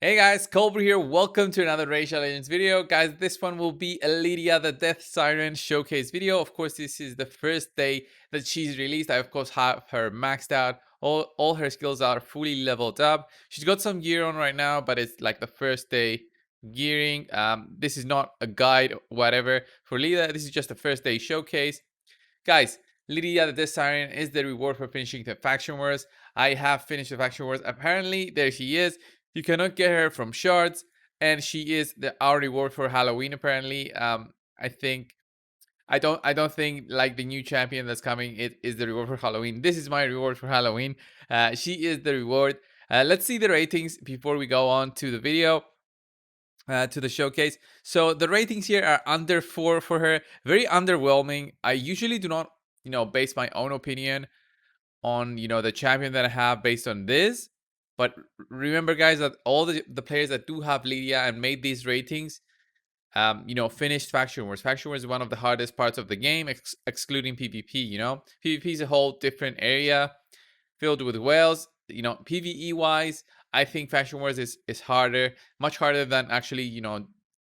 Hey guys, Colbert here. Welcome to another Racial Legends video. Guys, this one will be a Lydia the Death Siren showcase video. Of course, this is the first day that she's released. I, of course, have her maxed out. All her skills are fully leveled up. She's got some gear on right now, but it's like the first day gearing. This is not a guide, whatever. For Lydia, this is just the first day showcase. Guys, Lydia the Death Siren is the reward for finishing the faction wars. I have finished the faction wars. Apparently, there she is. You cannot get her from shards, and she is our reward for Halloween. Apparently, I think I don't think like the new champion that's coming. It is the reward for Halloween. This is my reward for Halloween. She is the reward. Let's see the ratings before we go on to the video. To the showcase. So the ratings here are under 4 for her. Very underwhelming. I usually do not, base my own opinion on, the champion that I have based on this. But remember, guys, that all the players that do have Lydia and made these ratings, finished faction wars. Faction wars is one of the hardest parts of the game, excluding PvP. PvP is a whole different area filled with whales. PvE wise, I think Faction Wars is harder, much harder than actually,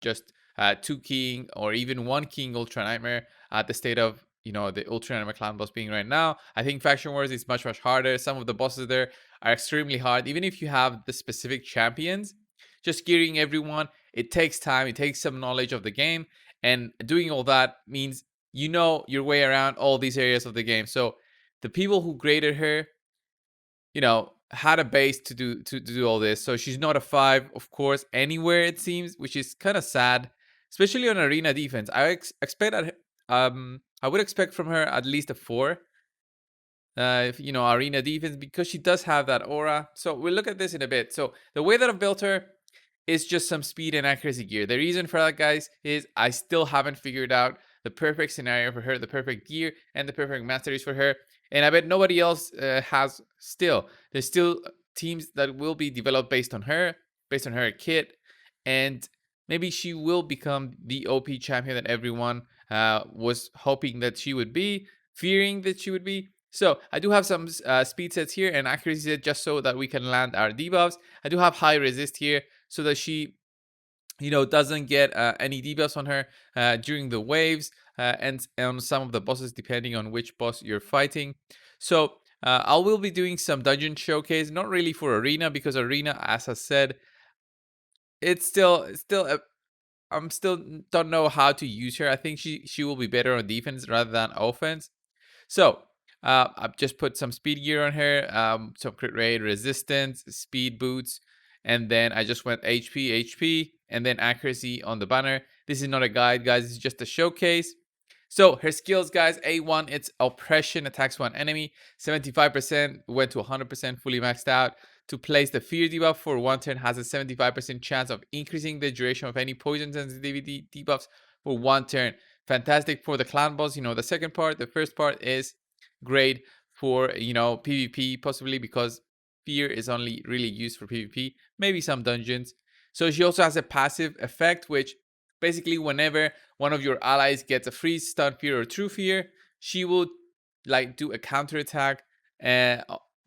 just 2 keying or even 1 keying Ultra Nightmare at the state of, the Ultra Nightmare clan boss being right now. I think Faction Wars is much harder. Some of the bosses there are extremely hard. Even if you have the specific champions, just gearing everyone, it takes time. It takes some knowledge of the game. And doing all that means you know your way around all these areas of the game. So the people who graded her, had a base to do all this. So she's not a 5, of course, anywhere it seems, which is kind of sad, especially on arena defense. Expect that I would expect from her at least a 4. If arena defense, because she does have that aura. So we'll look at this in a bit. So the way that I've built her is just some speed and accuracy gear. The reason for that, guys, is I still haven't figured out the perfect scenario for her, the perfect gear, and the perfect masteries for her. And I bet nobody else has still. There's still teams that will be developed based on her kit. And maybe she will become the OP champion that everyone was hoping that she would be, fearing that she would be. So I do have some speed sets here and accuracy set just so that we can land our debuffs. I do have high resist here so that she doesn't get any debuffs on her during the waves and on some of the bosses, depending on which boss you're fighting. So I will be doing some dungeon showcase, not really for arena, because arena, as I said, it's still I'm still don't know how to use her. I think she will be better on defense rather than offense. So I've just put some speed gear on her, some crit rate, resistance, speed boots, and then I just went HP, and then accuracy on the banner. This is not a guide, guys. It's just a showcase. So her skills, guys, A1, it's oppression, attacks one enemy. 75% went to 100%, fully maxed out. To place the fear debuff for 1 turn has a 75% chance of increasing the duration of any poison sensitivity debuffs for 1 turn. Fantastic for the clan boss. The second part, the first part is great for, PvP, possibly because fear is only really used for PvP, maybe some dungeons. So she also has a passive effect, which basically whenever one of your allies gets a freeze, stun, fear, or true fear, she will do a counter attack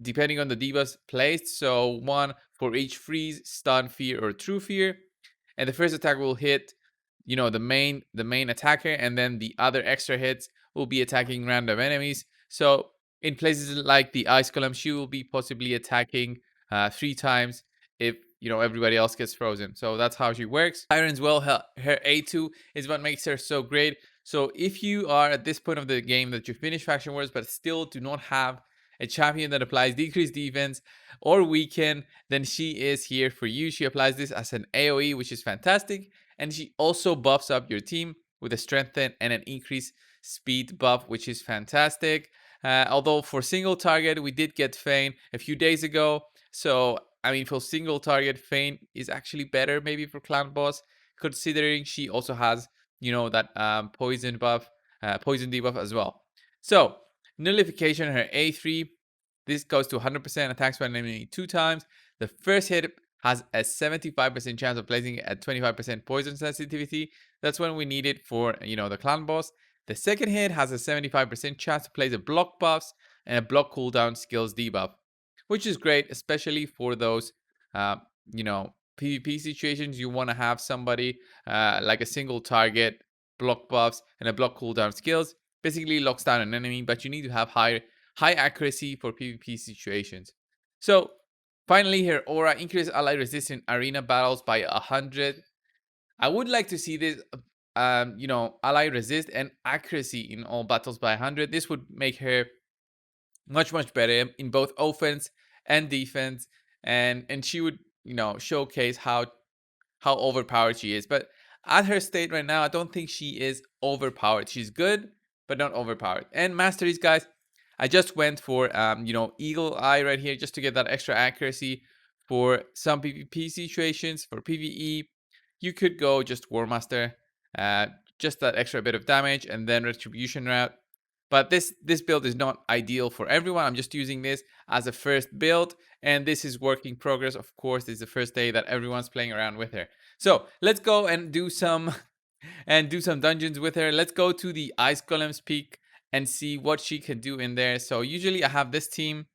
depending on the debuffs placed. So 1 for each freeze, stun, fear, or true fear. And the first attack will hit, the main attacker, and then the other extra hits will be attacking random enemies. So in places like the ice column, she will be possibly attacking 3 times if everybody else gets frozen. So that's how she works. Siren's well, her A2 is what makes her so great. So if you are at this point of the game that you finish faction wars but still do not have a champion that applies decreased defense or weaken, then she is here for you. She applies this as an AoE, which is fantastic, and she also buffs up your team with a strengthen and an increased speed buff, which is fantastic. Although for single target, we did get Feign a few days ago. So, I mean, for single target, Feign is actually better maybe for clan boss, considering she also has, that poison buff, poison debuff as well. So, nullification, her A3, this goes to 100%, attacks one enemy 2 times. The first hit has a 75% chance of placing it at 25% poison sensitivity. That's when we need it for, the clan boss. The second hit has a 75% chance to place a block buffs and a block cooldown skills debuff, which is great, especially for those, PvP situations, you want to have somebody like a single target, block buffs, and a block cooldown skills. Basically locks down an enemy, but you need to have high accuracy for PvP situations. So finally, her aura increases ally resistance in arena battles by 100. I would like to see this, ally resist and accuracy in all battles by 100. This would make her much better in both offense and defense, and she would showcase how overpowered she is. But at her state right now, I don't think she is overpowered. She's good, but not overpowered. And masteries, guys, I just went for Eagle Eye right here just to get that extra accuracy for some PvP situations. For PvE, you could go just War Master, uh, just that extra bit of damage, and then Retribution route. But this build is not ideal for everyone. I'm just using this as a first build, and this is work in progress. Of course, this is the first day that everyone's playing around with her. So let's go and do some dungeons with her. Let's go to the Ice Golem's Peak and see what she can do in there. So usually I have this team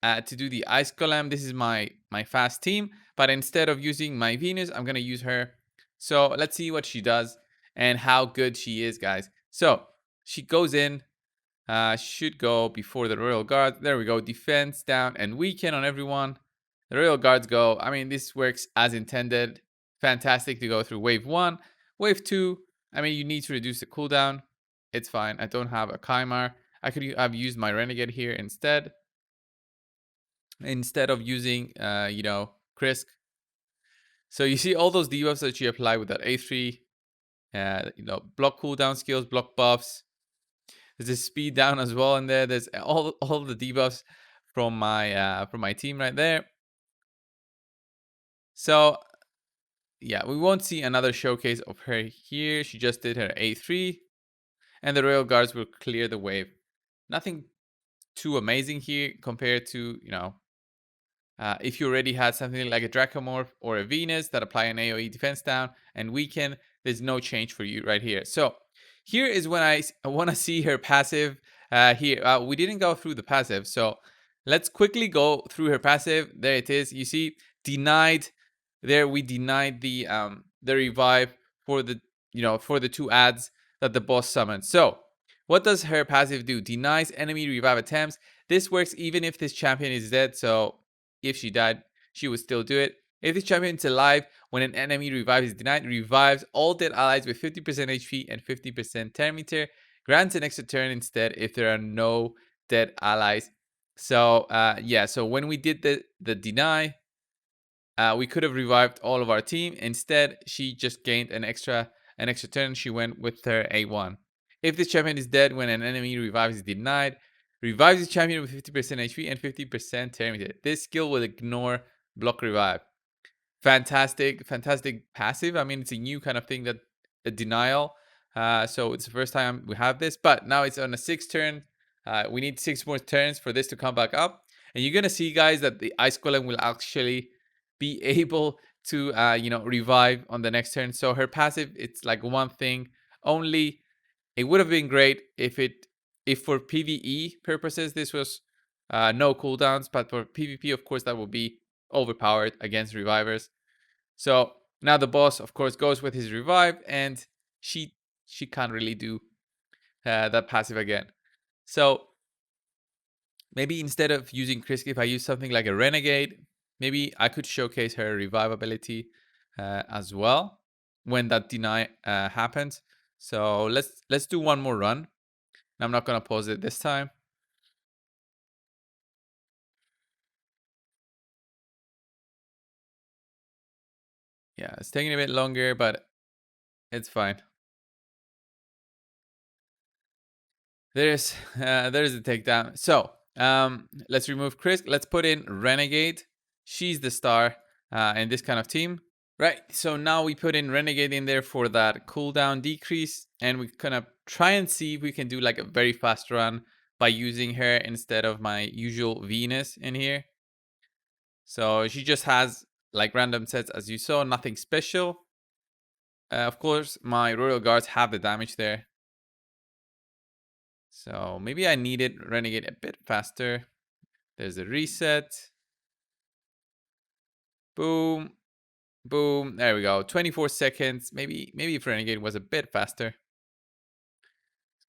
to do the Ice Golem. This is my fast team, but instead of using my Venus, I'm gonna use her. So let's see what she does and how good she is, guys. So she goes in, should go before the Royal Guard. There we go. Defense down and weaken on everyone. The Royal Guards go. I mean, this works as intended. Fantastic to go through wave 1. Wave 2, I mean, you need to reduce the cooldown. It's fine. I don't have a Chimar. I could have used my Renegade here instead of using, Krisk. So you see all those debuffs that you apply with that A3, block cooldown skills, block buffs. There's a speed down as well in there. There's all the debuffs from my team right there. So yeah, we won't see another showcase of her here. She just did her A3, and the Royal Guards will clear the wave. Nothing too amazing here compared to if you already had something like a Dracomorph or a Venus that apply an AoE defense down and weaken, there's no change for you right here. So here is when I want to see her passive here. We didn't go through the passive, so let's quickly go through her passive. There it is. You see, denied. There we denied the revive for the 2 ads that the boss summoned. So what does her passive do? Denies enemy revive attempts. This works even if this champion is dead. So if she died, she would still do it. If this champion is alive, when an enemy revive is denied, revives all dead allies with 50% HP and 50% turn meter. Grants an extra turn instead if there are no dead allies. So yeah, so when we did the deny, we could have revived all of our team. Instead, she just gained an extra turn. She went with her A1. If this champion is dead when an enemy revives is denied, revives the champion with 50% HP and 50% turn meter. This skill will ignore block revive. Fantastic passive. I mean, it's a new kind of thing, that a denial. So it's the first time we have this, but now it's on a 6 turn. We need 6 more turns for this to come back up. And you're gonna see, guys, that the Ice Golem will actually be able to revive on the next turn. So her passive, it's like one thing only. It would have been great if for PvE purposes this was no cooldowns, but for PvP, of course, that would be overpowered against revivers. So now the boss, of course, goes with his revive, and she can't really do that passive again. So maybe instead of using Krisk, if I use something like a Renegade, maybe I could showcase her revive ability as well when that deny happens. So let's do one more run. I'm not gonna pause it this time. Yeah, it's taking a bit longer, but it's fine. There's a takedown. So let's remove Krisk. Let's put in Renegade. She's the star in this kind of team. Right, so now we put in Renegade in there for that cooldown decrease, and we're gonna try and see if we can do like a very fast run by using her instead of my usual Venus in here. So she just has like random sets, as you saw, nothing special. Of course, my Royal Guards have the damage there. So maybe I needed Renegade a bit faster. There's a reset. Boom. Boom. There we go. 24 seconds. Maybe if Renegade was a bit faster,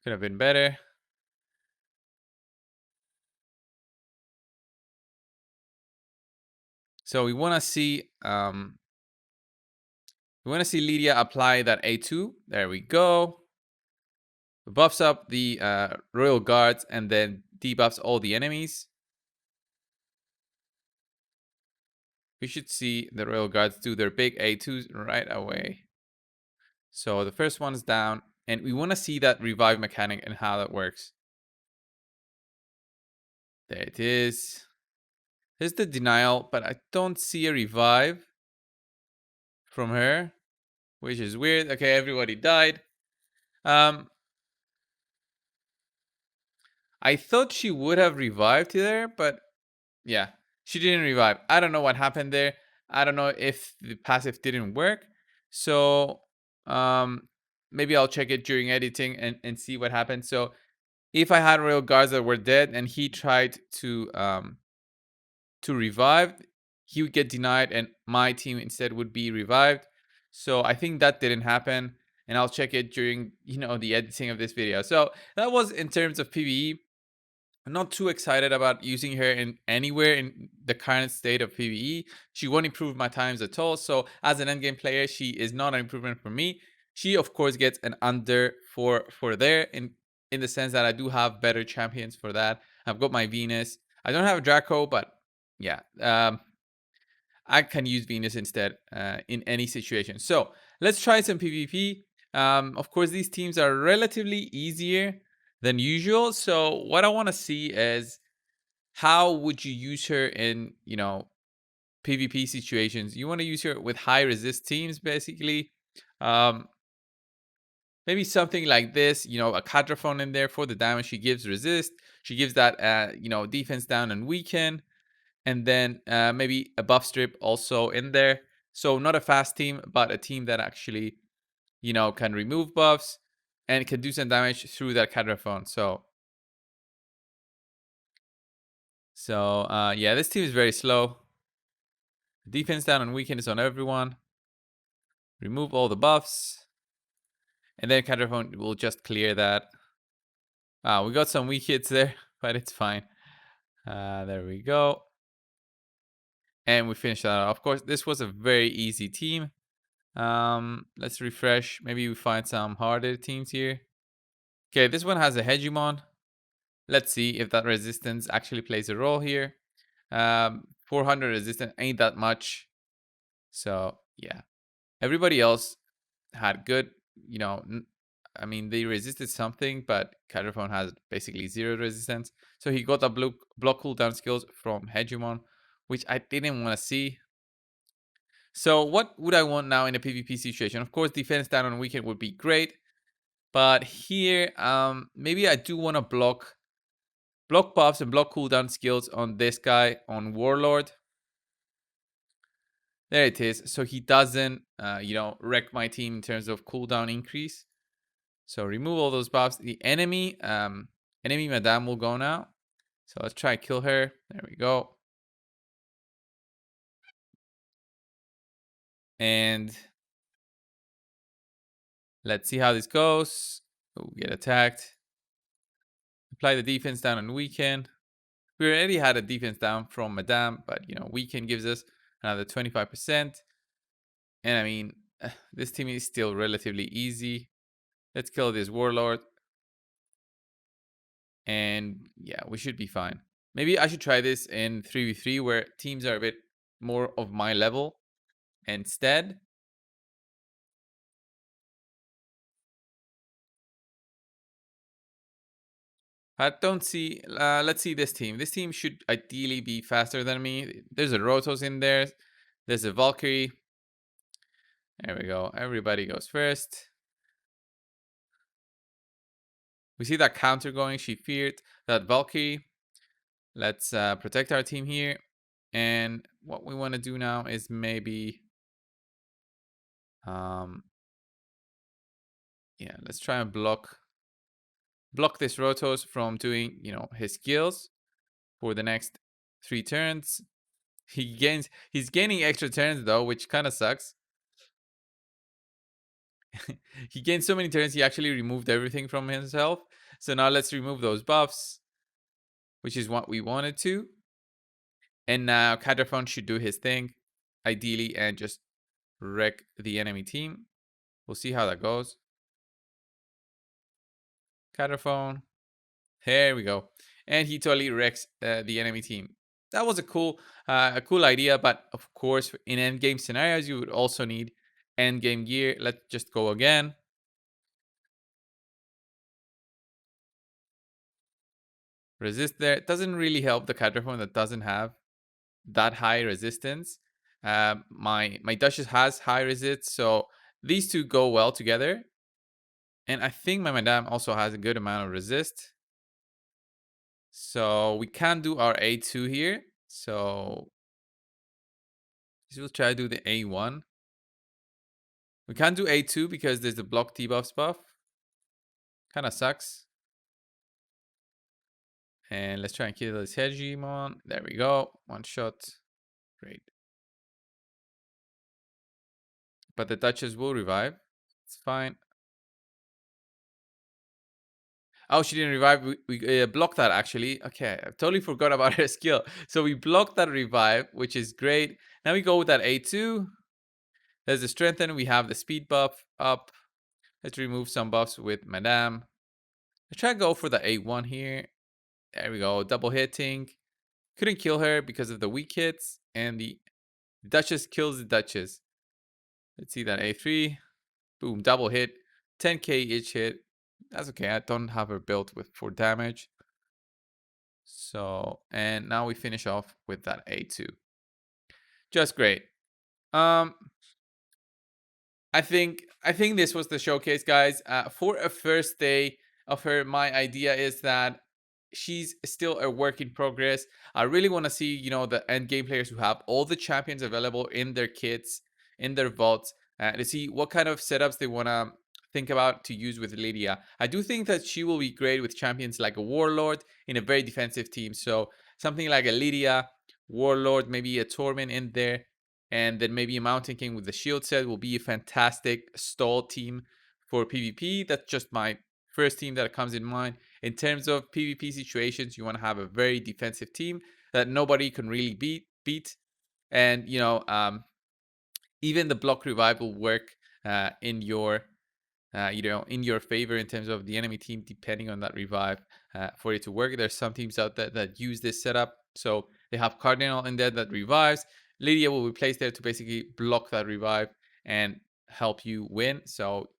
could have been better. So we want to see Lydia apply that A2. There we go. Buffs up the royal guards and then debuffs all the enemies. We should see the royal guards do their big A2s right away. So the first one's down, and we want to see that revive mechanic and how that works. There it is. Here's the denial, but I don't see a revive from her, which is weird. Okay, everybody died. I thought she would have revived there, but yeah, she didn't revive. I don't know what happened there. I don't know if the passive didn't work. So maybe I'll check it during editing and see what happened. So if I had royal guards that were dead and he tried to revive, he would get denied and my team instead would be revived. So I think that didn't happen, and I'll check it during the editing of this video. So that was in terms of PvE. I'm not too excited about using her in anywhere in the current state of PvE. She won't improve my times at all. So as an endgame player, she is not an improvement for me. She of course gets an under for there in the sense that I do have better champions for that. I've got my Venus. I don't have Draco, but yeah, I can use Venus instead in any situation. So let's try some PvP. Of course, these teams are relatively easier than usual. So what I want to see is how would you use her in PvP situations. You want to use her with high resist teams, basically. Um, Maybe something like this, a Cadraphone in there for the damage she gives resist. She gives that defense down and weaken, and then maybe a buff strip also in there. So not a fast team, but a team that actually can remove buffs and can do some damage through that Cadraphone. So yeah, this team is very slow. Defense down and weaken is on everyone. Remove all the buffs, and then Cadraphone will just clear that. We got some weak hits there, but it's fine. There we go. And we finished that off. Of course, this was a very easy team. Let's refresh. Maybe we find some harder teams here. Okay, this one has a Hegemon. Let's see if that resistance actually plays a role here. 400 resistance ain't that much. So yeah, everybody else had good, I mean, they resisted something, but Cadraphone has basically zero resistance. So he got a block cooldown skills from Hegemon, which I didn't want to see. So what would I want now in a PvP situation? Of course, defense down on weekend would be great. But here, maybe I do want to block buffs and block cooldown skills on this guy, on Warlord. There it is. So he doesn't, wreck my team in terms of cooldown increase. So remove all those buffs. The enemy Madame will go now. So let's try kill her. There we go. And let's see how this goes. Oh, get attacked. Apply the defense down on weaken. We already had a defense down from Madame, but weaken gives us another 25%. And I mean, this team is still relatively easy. Let's kill this Warlord. And yeah, we should be fine. Maybe I should try this in 3v3 where teams are a bit more of my level instead. I don't see, let's see this team. This team should ideally be faster than me. There's a Rotos in there. There's a Valkyrie. There we go. Everybody goes first. We see that counter going. She feared that Valkyrie. Let's protect our team here. And what we want to do now is maybe, yeah, let's try and block this Rotos from doing, his skills for the next 3 turns. He's gaining extra turns though, which kind of sucks. He gained so many turns, he actually removed everything from himself. So now let's remove those buffs, which is what we wanted to. And now Caterphone should do his thing, ideally, and just wreck the enemy team. We'll see how that goes. Caterphone. There we go. And he totally wrecks the enemy team. That was a cool idea, but of course, in endgame scenarios, you would also need endgame gear. Let's just go again. Resist there. It doesn't really help the Caterphone that doesn't have that high resistance. My Duchess has high resist, so these two go well together. And I think my Madame also has a good amount of resist. So we can do our A2 here. So we'll try to do the A1. We can't do A2 because there's the block debuffs buff. Kind of sucks. And let's try and kill this Hegemon. There we go. One shot. Great. But the Duchess will revive. It's fine. Oh, she didn't revive. We blocked that actually. Okay, I totally forgot about her skill. So we blocked that revive, which is great. Now we go with that A2. There's the strengthen. We have the speed buff up. Let's remove some buffs with Madame. Let's try to go for the A1 here. There we go. Double hitting. Couldn't kill her because of the weak hits. And the Duchess kills the Duchess. Let's see that A3. Boom. Double hit. 10k each hit. That's okay. I don't have her built with 4 damage. So, and now we finish off with that A2. Just great. Um, I think this was the showcase, guys. For a first day of her, my idea is that she's still a work in progress. I really want to see, the end game players who have all the champions available in their kits, in their vaults, to see what kind of setups they want to think about to use with Lydia. I do think that she will be great with champions like a Warlord in a very defensive team. So something like a Lydia, Warlord, maybe a Torment in there, and then maybe a Mountain King with the shield set will be a fantastic stall team for PvP. That's just my first team that comes in mind. In terms of PvP situations, you want to have a very defensive team that nobody can really beat. And even the block revive will work in your in your favor in terms of the enemy team, depending on that revive for it to work. There's some teams out there that use this setup. So they have Cardinal in there that revives. Lydia will be placed there to basically block that revive and help you win. So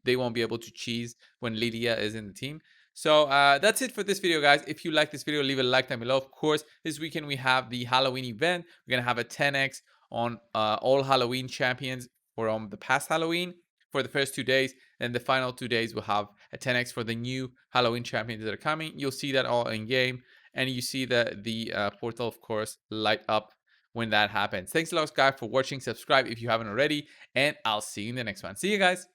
they won't be able to cheese when Lydia is in the team. So that's it for this video, guys. If you like this video, leave a like down below. Of course, this weekend we have the Halloween event. We're going to have a 10x on all Halloween champions from the past Halloween for the first 2 days. And the final 2 days we'll have a 10x for the new Halloween champions that are coming. You'll see that all in game. And you see the portal, of course, light up when that happens. Thanks a lot, guys, for watching. Subscribe if you haven't already. And I'll see you in the next one. See you guys.